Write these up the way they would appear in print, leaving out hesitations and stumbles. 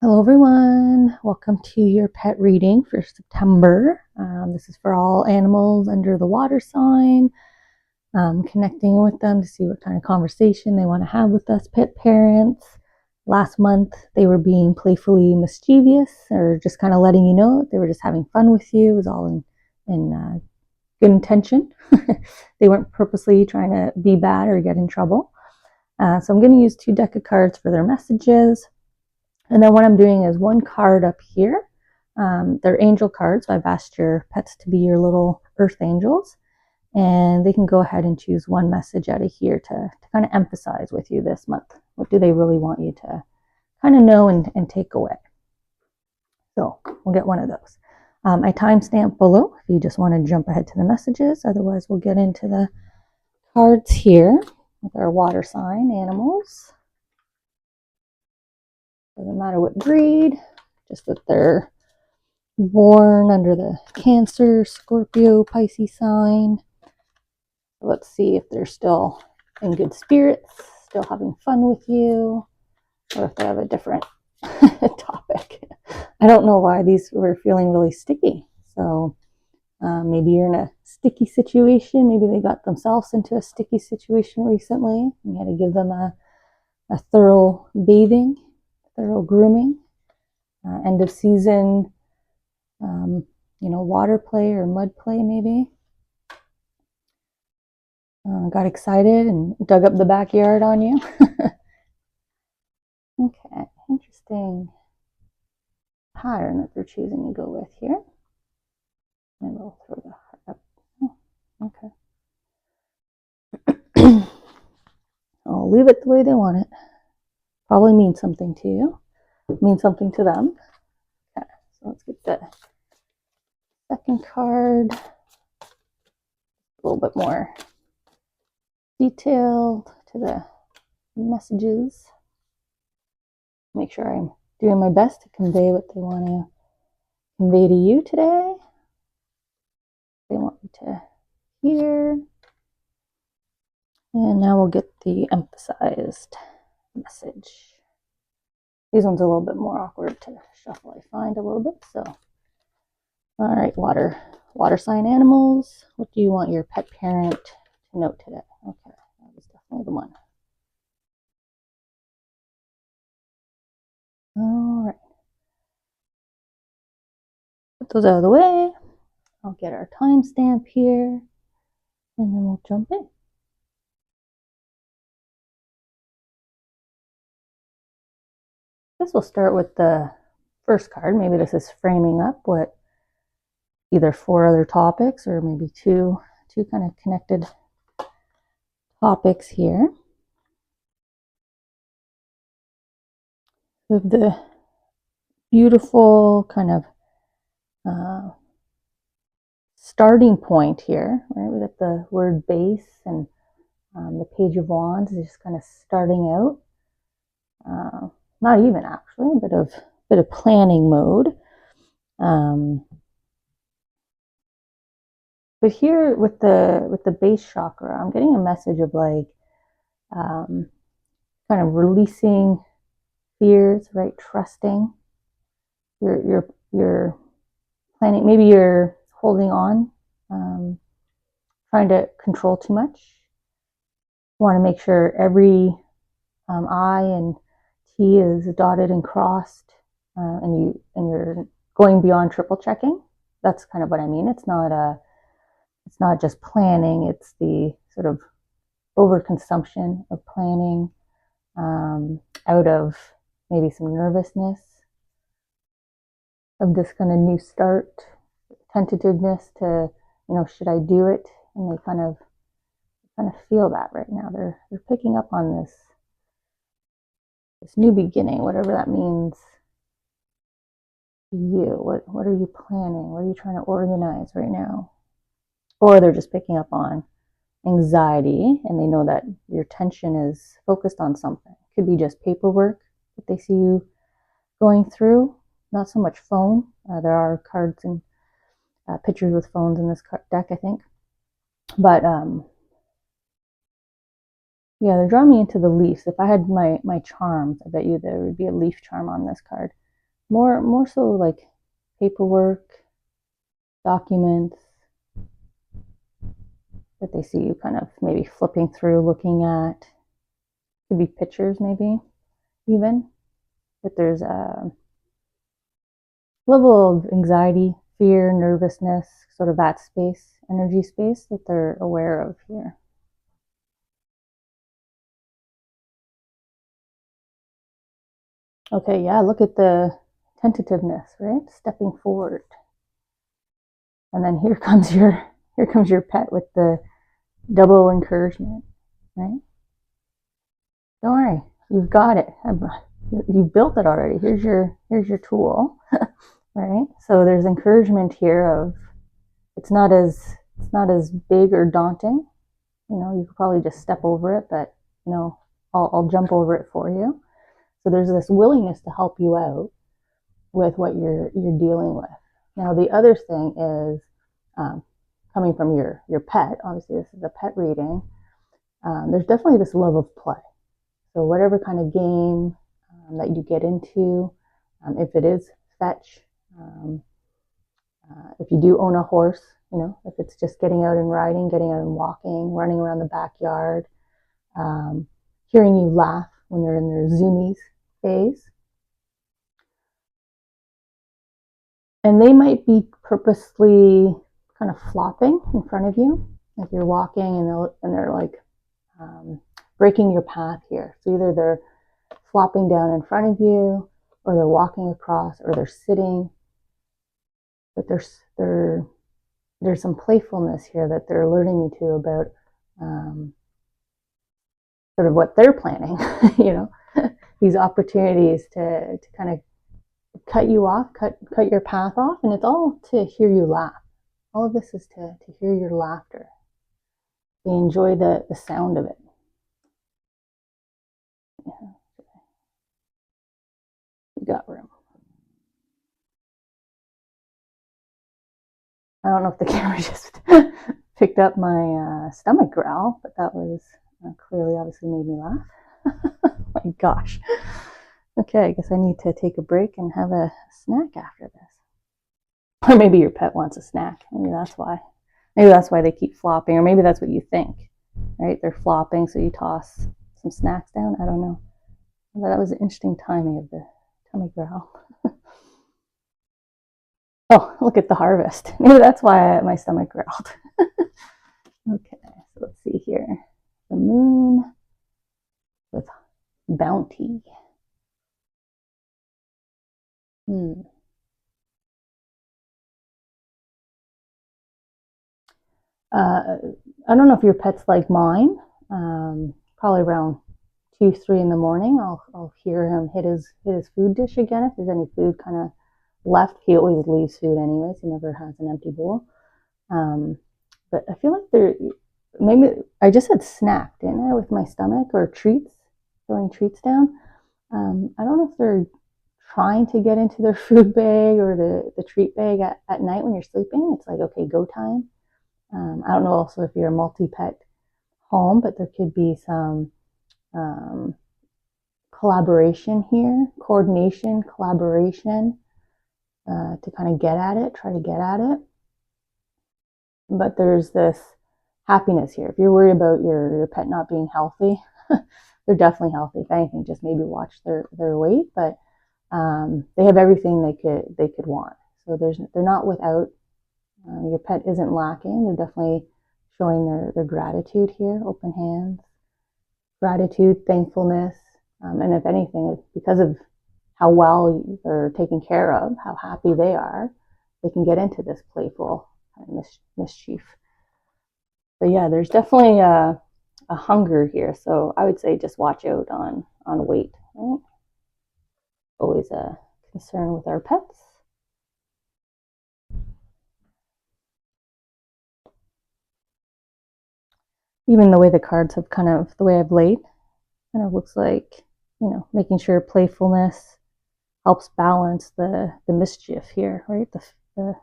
Hello everyone, welcome to your pet reading for September. This is for all animals under the water sign, connecting with them to see what kind of conversation they want to have with us pet parents. Last month they were being playfully mischievous or just kind of letting you know they were just having fun with you. It was all in good intention. They weren't purposely trying to be bad or get in trouble. So I'm going to use 2 decks of cards for their messages. And then what I'm doing is 1 card up here. They're angel cards. So I've asked your pets to be your little earth angels. And they can go ahead and choose 1 message out of here to kind of emphasize with you this month. What do they really want you to kind of know and take away? So we'll get 1 of those. I timestamp below if you just want to jump ahead to the messages. Otherwise, we'll get into the cards here with our water sign animals. Doesn't matter what breed, just that they're born under the Cancer, Scorpio, Pisces sign. Let's see if they're still in good spirits, still having fun with you, or if they have a different topic. I don't know why these were feeling really sticky. So maybe you're in a sticky situation. Maybe they got themselves into a sticky situation recently. You had to give them a thorough bathing, thorough grooming, end of season, water play or mud play maybe. Got excited and dug up the backyard on you. Okay, interesting pattern that they're choosing to go with here. And we'll throw the heart up. Oh, okay. I'll leave it the way they want it. Probably means something to you. Means something to them. Okay, so let's get the 2nd card. A little bit more detailed to the messages. Make sure I'm doing my best to convey what they want to convey to you today. They want you to hear. And now we'll get the emphasized message. These ones are a little bit more awkward to shuffle, I find a little bit. So, all right, water sign animals. What do you want your pet parent to note today? Okay, that was definitely the one. All right. Put those out of the way. I'll get our timestamp here, and then we'll jump in. I guess we'll start with the first card. Maybe this is framing up what either 4 other topics or maybe two kind of connected topics here. With the beautiful kind of starting point here, right? We got the word base and the Page of Wands is just kind of starting out. Not even actually, a bit of planning mode. But here with the base chakra, I'm getting a message of like kind of releasing fears, right? Trusting. You're planning. Maybe you're holding on, trying to control too much. You want to make sure every I and T is dotted and crossed, and you're going beyond triple checking. That's kind of what I mean. It's not just planning. It's the sort of overconsumption of planning, out of maybe some nervousness of this kind of new start, tentativeness to, should I do it? And they kind of feel that right now. They're picking up on this new beginning, whatever that means to you. What are you planning? What are you trying to organize right now? Or they're just picking up on anxiety and they know that your attention is focused on something. It could be just paperwork that they see you going through, not so much phone. There are cards and pictures with phones in this deck, I think. But yeah, they're drawing me into the leaves. If I had my charms, I bet you there would be a leaf charm on this card. more so like paperwork, documents that they see you kind of maybe flipping through, looking at. Could be pictures, maybe even. But there's a level of anxiety, fear, nervousness, sort of that space, energy space that they're aware of here. Okay, yeah, look at the tentativeness, right? Stepping forward. And then here comes your pet with the double encouragement, right? Don't worry, you've got it. You've built it already. Here's your tool, right? So there's encouragement here of it's not as big or daunting. You could probably just step over it, but I'll jump over it for you. So there's this willingness to help you out with what you're dealing with. Now the other thing is coming from your pet. Obviously, this is a pet reading. There's definitely this love of play. So whatever kind of game that you get into, if it is fetch, if you do own a horse, if it's just getting out and riding, getting out and walking, running around the backyard, hearing you laugh when they're in their zoomies phase. And they might be purposely kind of flopping in front of you, like you're walking and they're like breaking your path here. So either they're flopping down in front of you, or they're walking across, or they're sitting. But there's some playfulness here that they're alerting me to about sort of what they're planning. These opportunities to kind of cut you off, cut your path off, and it's all to hear you laugh. All of this is to hear your laughter. They enjoy the sound of it. Yeah. You got room. I don't know if the camera just picked up my stomach growl, but that was clearly obviously made me laugh. My gosh. Okay, I guess I need to take a break and have a snack after this. Or maybe your pet wants a snack. Maybe that's why. Maybe that's why they keep flopping, or maybe that's what you think, right? They're flopping, so you toss some snacks down. I don't know. But that was an interesting timing of the tummy growl. Oh, look at the harvest. Maybe that's why my stomach growled. Okay, so let's see here. The moon with bounty. I don't know if your pet's like mine. Probably around 2, 3 in the morning, I'll hear him hit his food dish again. If there's any food kind of left, he always leaves food anyways. He never has an empty bowl. But I feel like maybe I just said snack, didn't I, with my stomach, or treats, throwing treats down. I don't know if they're trying to get into their food bag or the treat bag at night when you're sleeping. It's like, okay, go time. I don't know also if you're a multi-pet home, but there could be some collaboration here, coordination, collaboration to kind of try to get at it. But there's this happiness here. If you're worried about your pet not being healthy, they're definitely healthy. If anything, just maybe watch their weight, but they have everything they could want. So they're not without. Your pet isn't lacking. They're definitely showing their gratitude here, open hands, gratitude, thankfulness, and if anything, it's because of how well they're taken care of, how happy they are, they can get into this playful kind of mischief. But yeah, there's definitely a hunger here. So I would say just watch out on weight. Right? Always a concern with our pets. Even the way the cards have the way I've laid, kind of looks like, making sure playfulness helps balance the mischief here, right? The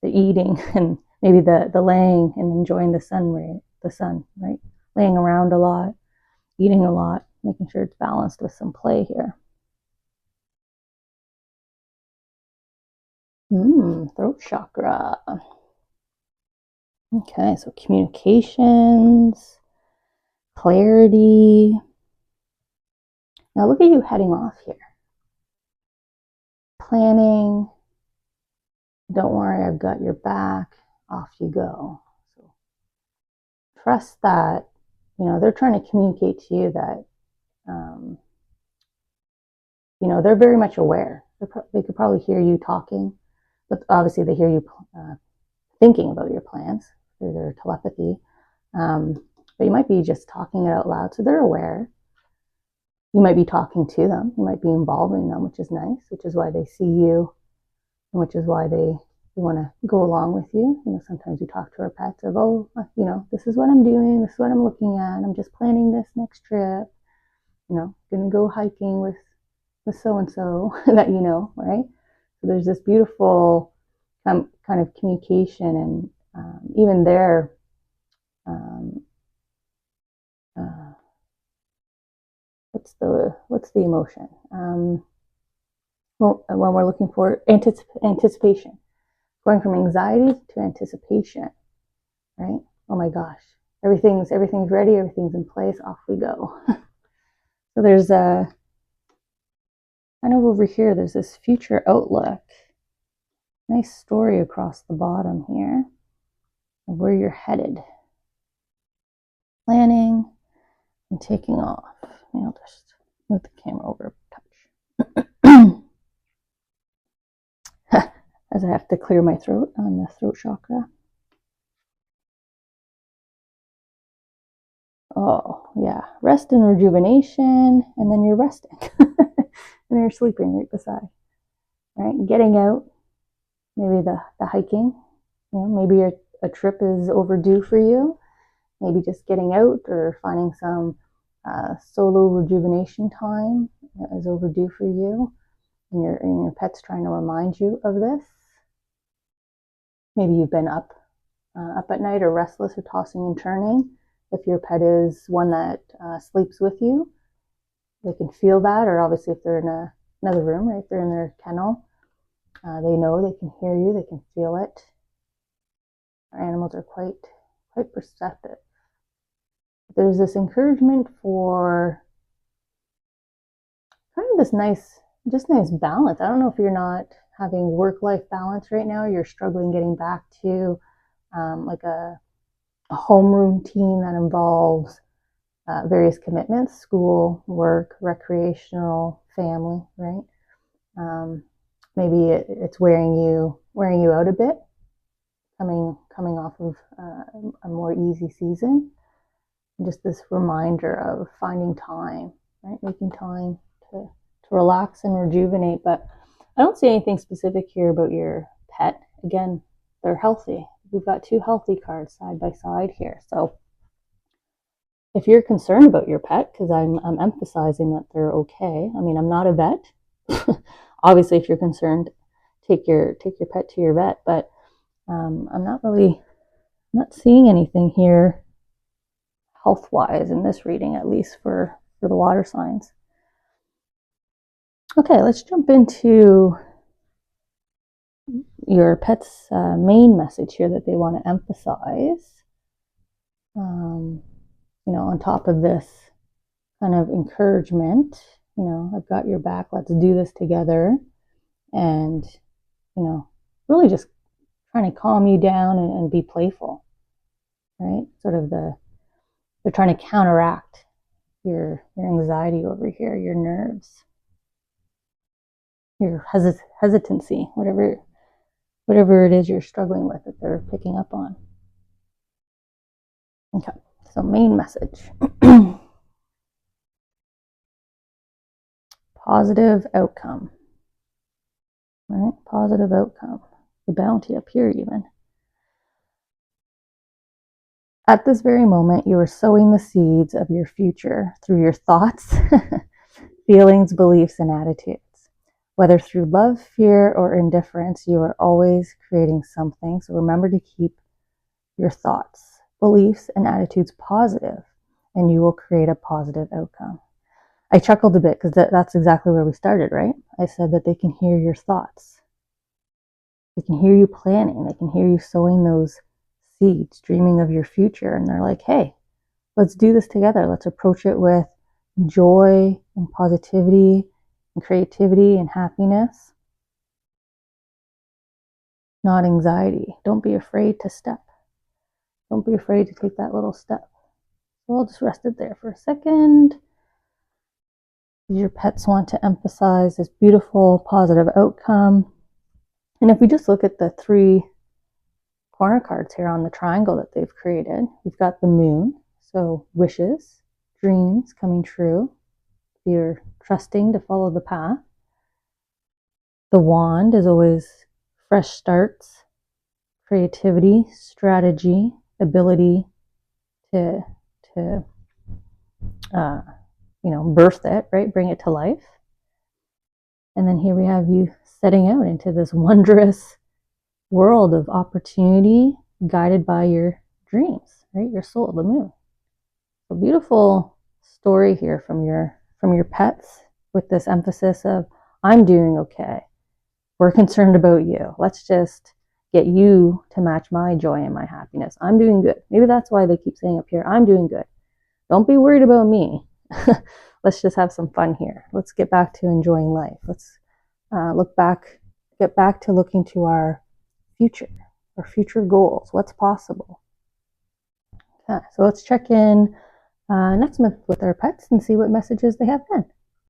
eating and maybe the laying and enjoying the sun, right? Laying around a lot, eating a lot, making sure it's balanced with some play here. Throat chakra. Okay, so communications, clarity. Now look at you heading off here. Planning. Don't worry, I've got your back. Off you go. So trust that, they're trying to communicate to you that, they're very much aware. They could probably hear you talking, but obviously they hear you thinking about your plans through their telepathy. But you might be just talking it out loud, so they're aware. You might be talking to them. You might be involving them, which is nice, which is why they see you, and which is why they want to go along with you. Sometimes we talk to our pets of, this is what I'm doing, this is what I'm looking at, I'm just planning this next trip, gonna go hiking with so-and-so that right? So there's this beautiful kind of communication, and even there, what's the emotion? Well, when we're looking for anticipation, going from anxiety to anticipation, right? Oh my gosh, everything's ready, everything's in place, off we go. So there's a kind of over here, there's this future outlook. Nice story across the bottom here of where you're headed. Planning and taking off. I'll just move the camera over a touch. As I have to clear my throat on the throat chakra. Oh, yeah. Rest and rejuvenation, and then you're resting. And you're sleeping right beside. Right? Getting out, maybe the hiking. Maybe a trip is overdue for you. Maybe just getting out or finding some solo rejuvenation time is overdue for you. And your pet's trying to remind you of this. Maybe you've been up at night or restless or tossing and turning. If your pet is one that sleeps with you, they can feel that. Or obviously if they're in another room, right, they're in their kennel, they know, they can hear you, they can feel it. Our animals are quite perceptive. There's this encouragement for kind of this nice balance. I don't know if you're not having work-life balance right now. You're struggling getting back to like a home routine that involves various commitments: school, work, recreational, family, right? Maybe it's wearing you out a bit, coming off of a more easy season. And just this reminder of finding time, right? Making time to relax and rejuvenate. But I don't see anything specific here about your pet. Again, they're healthy. We've got two healthy cards side by side here. So if you're concerned about your pet, because I'm emphasizing that they're okay. I mean, I'm not a vet. Obviously, if you're concerned, take your pet to your vet. But I'm not seeing anything here health-wise in this reading, at least for the water signs. Okay, let's jump into your pet's main message here that they want to emphasize. On top of this kind of encouragement, I've got your back, let's do this together. And, really just trying to calm you down and be playful, right? Sort of they're trying to counteract your anxiety over here, your nerves, your hesitancy, whatever it is you're struggling with that they're picking up on. Okay, so main message. Positive outcome. Right? Positive outcome. The bounty up here even. At this very moment, you are sowing the seeds of your future through your thoughts, feelings, beliefs, and attitudes. Whether through love, fear, or indifference, you are always creating something. So remember to keep your thoughts, beliefs, and attitudes positive, and you will create a positive outcome. I chuckled a bit because that's exactly where we started, right? I said that they can hear your thoughts. They can hear you planning. They can hear you sowing those seeds, dreaming of your future. And they're like, hey, let's do this together. Let's approach it with joy and positivity and creativity and happiness, not anxiety. Don't be afraid to step. Don't be afraid to take that little step. So I'll just rest it there for a second. Your pets want to emphasize this beautiful, positive outcome. And if we just look at the 3 corner cards here on the triangle that they've created, we've got the moon, so wishes, dreams coming true. You're trusting to follow the path. The wand is always fresh starts, creativity, strategy, ability to birth it, right? Bring it to life. And then here we have you setting out into this wondrous world of opportunity guided by your dreams, right? Your soul, the moon. A beautiful story here from your pets with this emphasis of, I'm doing okay. We're concerned about you. Let's just get you to match my joy and my happiness. I'm doing good. Maybe that's why they keep saying up here, I'm doing good. Don't be worried about me. Let's just have some fun here. Let's get back to enjoying life. Let's get back to looking to our future goals. What's possible? Okay, so let's check in next month with our pets and see what messages they have then.